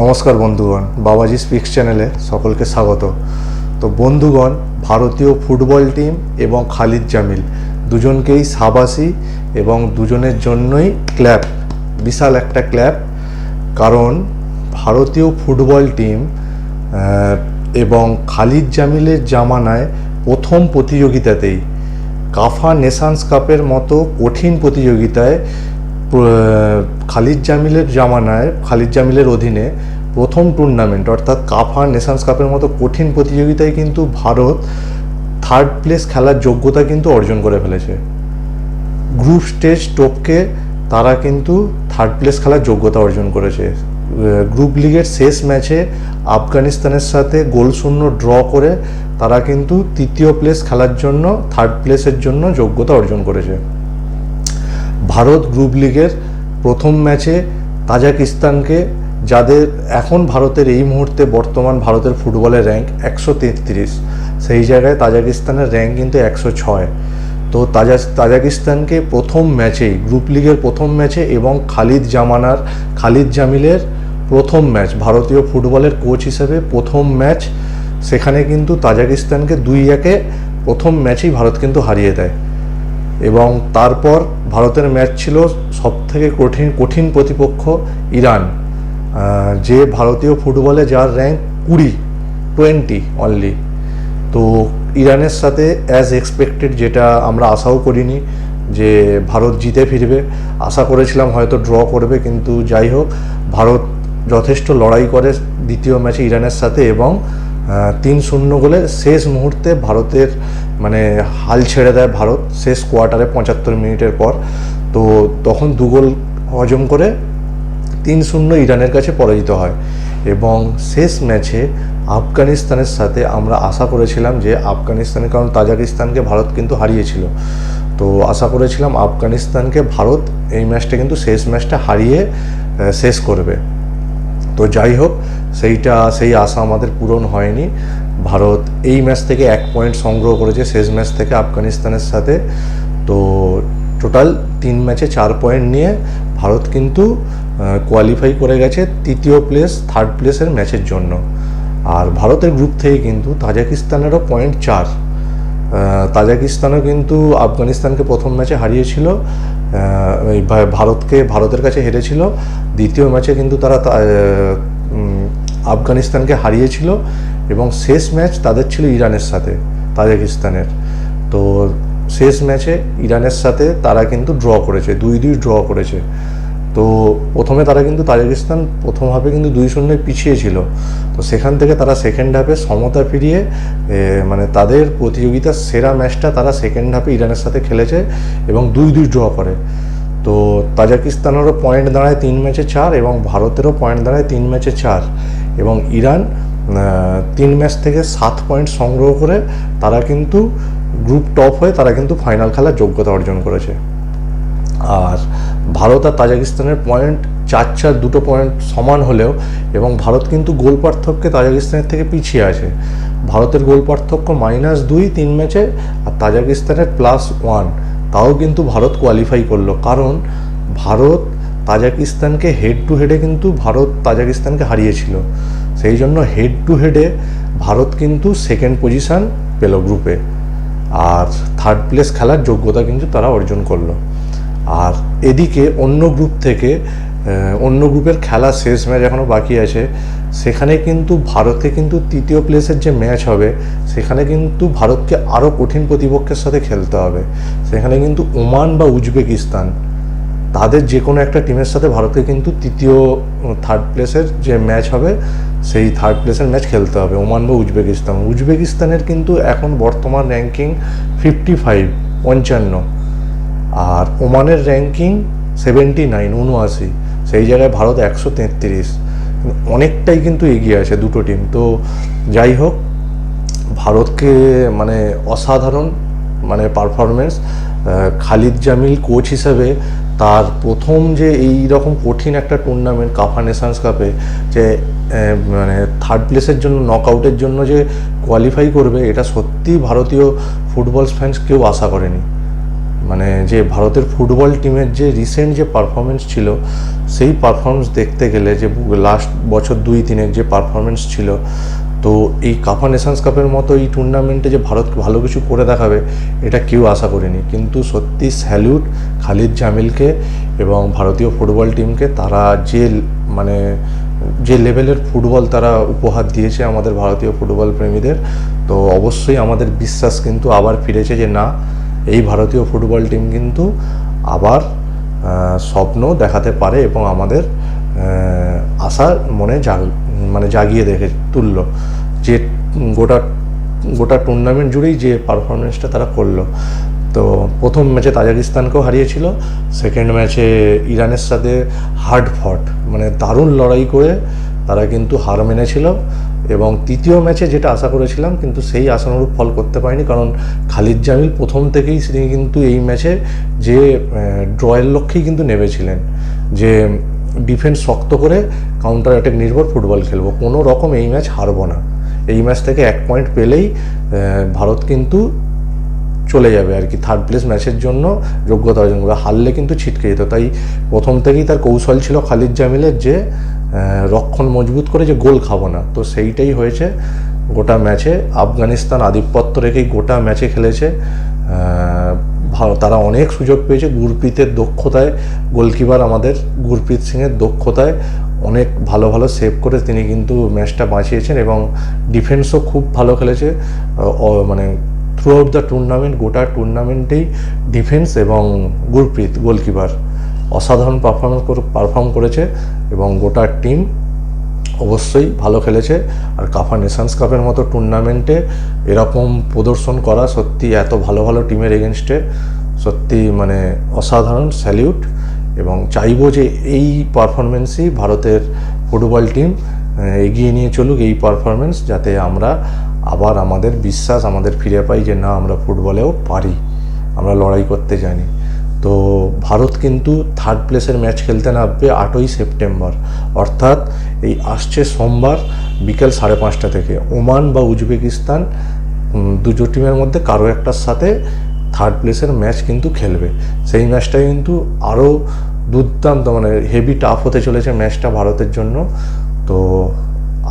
নমস্কার বন্ধুগণ, বাবাজি স্পিক্স চ্যানেলে সকলকে স্বাগত। তো বন্ধুগণ, ভারতীয় ফুটবল টিম এবং খালিদ জামিল দুজনকেই সাবাসী এবং দুজনের জন্যই ক্ল্যাপ, বিশাল একটা ক্ল্যাপ। কারণ ভারতীয় ফুটবল টিম এবং খালিদ জামিলের জামানায় প্রথম প্রতিযোগিতাতেই কাফা নেশনস কাপের মতো কঠিন প্রতিযোগিতায় খালিদ জামিলের অধীনে প্রথম টুর্নামেন্ট অর্থাৎ কাফা নেশনস কাপের মতো কঠিন প্রতিযোগিতায় কিন্তু ভারত থার্ড প্লেস খেলার যোগ্যতা কিন্তু অর্জন করে ফেলেছে। গ্রুপ স্টেজ টপকে তারা কিন্তু থার্ড প্লেস খেলার যোগ্যতা অর্জন করেছে। গ্রুপ লিগের শেষ ম্যাচে আফগানিস্তানের সাথে গোলশূন্য ড্র করে তারা কিন্তু তৃতীয় প্লেস খেলার জন্য থার্ড প্লেসের জন্য যোগ্যতা অর্জন করেছে। ভারত গ্রুপ লিগের প্রথম ম্যাচে তাজিকিস্তানকে, যাদের এখন ভারতের এই মুহূর্তে বর্তমান ভারতের ফুটবলের র্যাঙ্ক 133, সেই জায়গায় তাজিকিস্তানের র্যাঙ্ক কিন্তু 106। তো তাজিকিস্তানকে প্রথম ম্যাচেই, গ্রুপ লিগের প্রথম ম্যাচে এবং খালিদ জামিলের প্রথম ম্যাচ, ভারতীয় ফুটবলের কোচ হিসেবে প্রথম ম্যাচ, সেখানে কিন্তু তাজিকিস্তানকে 2-1 প্রথম ম্যাচেই ভারত কিন্তু হারিয়ে দেয়। এবং তারপর ভারতের ম্যাচ ছিল সবথেকে কঠিন প্রতিপক্ষ ইরান, যে ভারতীয় ফুটবলে যার র্যাঙ্ক 20 অনলি। তো ইরানের সাথে অ্যাজ এক্সপেক্টেড, যেটা আমরা আশাও করিনি যে ভারত জিতে ফিরবে, আশা করেছিলাম হয়তো ড্র করবে, কিন্তু যাই হোক ভারত যথেষ্ট লড়াই করে দ্বিতীয় ম্যাচে ইরানের সাথে এবং 3-0 গোলে শেষ মুহূর্তে ভারতের হাল ছেড়ে দেয় ভারত শেষ কোয়ার্টারে 75 মিনিটের পর। তো তখন 2 গোল হজম করে 3-0 ইরানের কাছে পরাজিত হয়। এবং শেষ ম্যাচে আফগানিস্তানের সাথে আমরা আশা করেছিলাম যে আফগানিস্তানের, কারণ তাজিকিস্তানকে ভারত কিন্তু হারিয়েছিল, তো আশা করেছিলাম আফগানিস্তানকে ভারত এই ম্যাচটা কিন্তু শেষ ম্যাচটা হারিয়ে শেষ করবে। তো যাই হোক, সেই আশা আমাদের পূরণ হয়নি। ভারত এই ম্যাচ থেকে 1 পয়েন্ট সংগ্রহ করেছে শেষ ম্যাচ থেকে আফগানিস্তানের সাথে। তো টোটাল 3 ম্যাচে 4 পয়েন্ট নিয়ে ভারত কিন্তু কোয়ালিফাই করে গেছে তৃতীয় প্লেস, থার্ড প্লেসের ম্যাচের জন্য। আর ভারতের গ্রুপ থেকে কিন্তু তাজিকিস্তানেরও পয়েন্ট 4। তাজিকিস্তানও কিন্তু আফগানিস্তানকে প্রথম ম্যাচে হারিয়েছিল, ভারতের কাছে হেরেছিল। দ্বিতীয় ম্যাচে কিন্তু তারা আফগানিস্তানকে হারিয়েছিল এবং শেষ ম্যাচ তাদের ছিল ইরানের সাথে, তাজিকিস্তানের। তো শেষ ম্যাচে ইরানের সাথে তারা কিন্তু ড্র করেছে, 2-2 ড্র করেছে। তো প্রথমে তারা কিন্তু তাজিকিস্তান প্রথম হাফে কিন্তু 2-0 পিছিয়ে ছিল। তো সেখান থেকে তারা সেকেন্ড হাফে সমতা ফিরিয়ে তাদের প্রতিযোগিতার সেরা ম্যাচটা তারা সেকেন্ড হাফে ইরানের সাথে খেলেছে এবং 2-2 ড্র করে। তো তাজিকিস্তানেরও পয়েন্ট দাঁড়ায় 3 ম্যাচে 4 এবং ভারতেরও পয়েন্ট দাঁড়ায় 3 ম্যাচে 4 এবং ইরান 3 ম্যাচ থেকে 7 পয়েন্ট সংগ্রহ করে তারা কিন্তু গ্রুপ টপ হয়ে তারা কিন্তু ফাইনাল খেলার যোগ্যতা অর্জন করেছে। আর ভারত আর তাজিকিস্তানের পয়েন্ট 4-4, 2 পয়েন্ট সমান হলেও এবং ভারত কিন্তু গোল পার্থক্যে তাজিকিস্তানের থেকে পিছিয়ে আছে। ভারতের গোল পার্থক্য -2 3 ম্যাচে আর তাজিকিস্তানের +1। তাও কিন্তু ভারত কোয়ালিফাই করলো, কারণ ভারত তাজিকিস্তানকে হেড টু হেডে কিন্তু ভারত তাজিকিস্তানকে হারিয়েছিল। সেই জন্য হেড টু হেডে ভারত কিন্তু সেকেন্ড পজিশান পেল গ্রুপে, আর থার্ড প্লেস খেলার যোগ্যতা কিন্তু তারা অর্জন করলো। আর এদিকে অন্য গ্রুপের খেলা শেষ ম্যাচ এখনও বাকি আছে, সেখানে কিন্তু ভারতে কিন্তু তৃতীয় প্লেসের যে ম্যাচ হবে সেখানে কিন্তু ভারতকে আরও কঠিন প্রতিপক্ষের সাথে খেলতে হবে। সেখানে কিন্তু ওমান বা উজবেকিস্তান, তাদের যে কোনো একটা টিমের সাথে ভারতকে কিন্তু থার্ড প্লেসের যে ম্যাচ হবে সেই থার্ড প্লেসের ম্যাচ খেলতে হবে, ওমান বা উজবেকিস্তানের কিন্তু এখন বর্তমান র্যাঙ্কিং 55 আর ওমানের র্যাঙ্কিং 79 সেই জায়গায় ভারত 133, অনেকটাই কিন্তু এগিয়ে আছে দুটো টিম। তো যাই হোক, ভারতকে অসাধারণ পারফরমেন্স। খালিদ জামিল কোচ হিসেবে তার প্রথম যে এই রকম কঠিন একটা টুর্নামেন্ট কাফা নেশনস কাপে যে থার্ড প্লেসের জন্য, নকআউটের জন্য যে কোয়ালিফাই করবে, এটা সত্যিই ভারতীয় ফুটবল ফ্যান্স কেউ আশা করেনি। মানে যে ভারতের ফুটবল টিমের যে রিসেন্ট যে পারফরমেন্স ছিল, সেই পারফরমেন্স দেখতে গেলে যে লাস্ট বছর 2-3 যে পারফরমেন্স ছিল, তো এই কাফা নেশনস কাপের মতো এই টুর্নামেন্টে যে ভারত ভালো কিছু করে দেখাবে এটা কেউ আশা করেনি। কিন্তু সত্যি স্যালিউট খালিদ জামিলকে এবং ভারতীয় ফুটবল টিমকে। তারা মানে যে লেভেলের ফুটবল তারা উপহার দিয়েছে আমাদের ভারতীয় ফুটবল প্রেমীদের, তো অবশ্যই আমাদের বিশ্বাস কিন্তু আবার ফিরেছে যে না, এই ভারতীয় ফুটবল টিম কিন্তু আবার স্বপ্ন দেখাতে পারে এবং আমাদের আশা মনে জাগিয়ে দেখে তুললো। যে গোটা টুর্নামেন্ট জুড়েই যে পারফরমেন্সটা তারা করলো। তো প্রথম ম্যাচে তাজিকিস্তানকেও হারিয়েছিল, সেকেন্ড ম্যাচে ইরানের সাথে হার্ড ফট মানে দারুণ লড়াই করে তারা কিন্তু হার মেনেছিল। এবং তৃতীয় ম্যাচে যেটা আশা করেছিলাম কিন্তু সেই আশানুরূপ ফল করতে পারেনি, কারণ খালিদ জামিল প্রথম থেকেই তিনি কিন্তু এই ম্যাচে যে ড্রয়ের লক্ষ্যেই কিন্তু নেমেছিলেন, যে ডিফেন্স শক্ত করে কাউন্টার অ্যাটাক নির্ভর ফুটবল খেলবো, কোনো রকম এই ম্যাচ হারবো না, এই ম্যাচ থেকে 1 পয়েন্ট পেলেই ভারত কিন্তু চলে যাবে আর কি, থার্ড প্লেস ম্যাচের জন্য যোগ্যতা অর্জন করবে, হারলে কিন্তু ছিটকে যেত। তাই প্রথম থেকেই তার কৌশল ছিল খালিদ জামিলের যে রক্ষণ মজবুত করে যে গোল খাবো না। তো সেইটাই হয়েছে গোটা ম্যাচে। আফগানিস্তান আধিপত্য রেখেই গোটা ম্যাচে খেলেছে, তারা অনেক সুযোগ পেয়েছে। গুরপ্রীতের দক্ষতায়, গোলকিপার আমাদের গুরপ্রীত সিংয়ের দক্ষতায় অনেক ভালো ভালো সেভ করে তিনি কিন্তু ম্যাচটা বাঁচিয়েছেন এবং ডিফেন্সও খুব ভালো খেলেছে। মানে থ্রু আউট দ্য টুর্নামেন্ট, গোটা টুর্নামেন্টেই ডিফেন্স এবং গুরপ্রীত গোলকিপার অসাধারণ পারফর্ম করেছে এবং গোটা টিম অবশ্যই ভালো খেলেছে। আর কাফা নেশনস কাপের মতো টুর্নামেন্টে এরকম প্রদর্শন করা সত্যি, এত ভালো ভালো টিমের এগেনস্টে সত্যি মানে অসাধারণ, স্যালিউট। এবং চাইবো যে এই পারফরমেন্সই ভারতের ফুটবল টিম এগিয়ে নিয়ে চলুক, এই পারফরমেন্স, যাতে আমরা আবার আমাদের বিশ্বাস আমাদের ফিরে পাই যে না, আমরা ফুটবলেও পারি, আমরা লড়াই করতে জানি। তো ভারত কিন্তু থার্ড প্লেসের ম্যাচ খেলতে নামবে 8ই সেপ্টেম্বর, অর্থাৎ এই আসছে সোমবার বিকেল 5:30 থেকে ওমান বা উজবেকিস্তান দুটো টিমের মধ্যে কারো একটার সাথে থার্ড প্লেসের ম্যাচ কিন্তু খেলবে। সেই ম্যাচটা কিন্তু আরও দুর্দান্ত মানে হেভি টাফ হতে চলেছে ম্যাচটা ভারতের জন্য। তো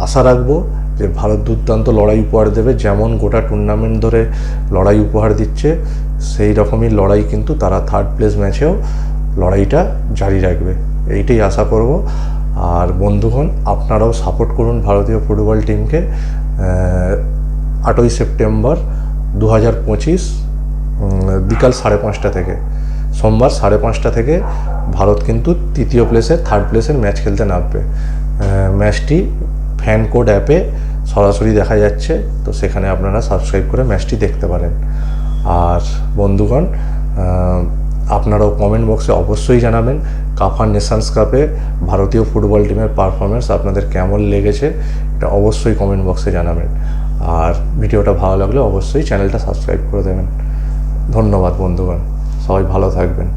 আশা রাখবো যে ভারত দুর্দান্ত লড়াই উপহার দেবে, যেমন গোটা টুর্নামেন্ট ধরে লড়াই উপহার দিচ্ছে সেই রকমই লড়াই কিন্তু তারা থার্ড প্লেস ম্যাচেও লড়াইটা জারি রাখবে, এইটাই আশা করব। আর বন্ধুগণ, আপনারাও সাপোর্ট করুন ভারতীয় ফুটবল টিমকে। 8ই সেপ্টেম্বর 2025 বিকাল 5:30 থেকে, সোমবার 5:30 থেকে ভারত কিন্তু থার্ড প্লেসের ম্যাচ খেলতে নামবে। ম্যাচটি ফ্যান কোড অ্যাপে সরাসরি দেখা যাচ্ছে, তো সেখানে আপনারা সাবস্ক্রাইব করে ম্যাচটি দেখতে পারেন। আর বন্ধুগণ, আপনারাও কমেন্ট বক্সে অবশ্যই জানাবেন কাফা নেশনস কাপে ভারতীয় ফুটবল টিমের পারফরমেন্স আপনাদের কেমন লেগেছে, এটা অবশ্যই কমেন্ট বক্সে জানাবেন। আর ভিডিওটা ভালো লাগলে অবশ্যই চ্যানেলটা সাবস্ক্রাইব করে দেবেন। ধন্যবাদ বন্ধুগণ, সবাই ভালো থাকবেন।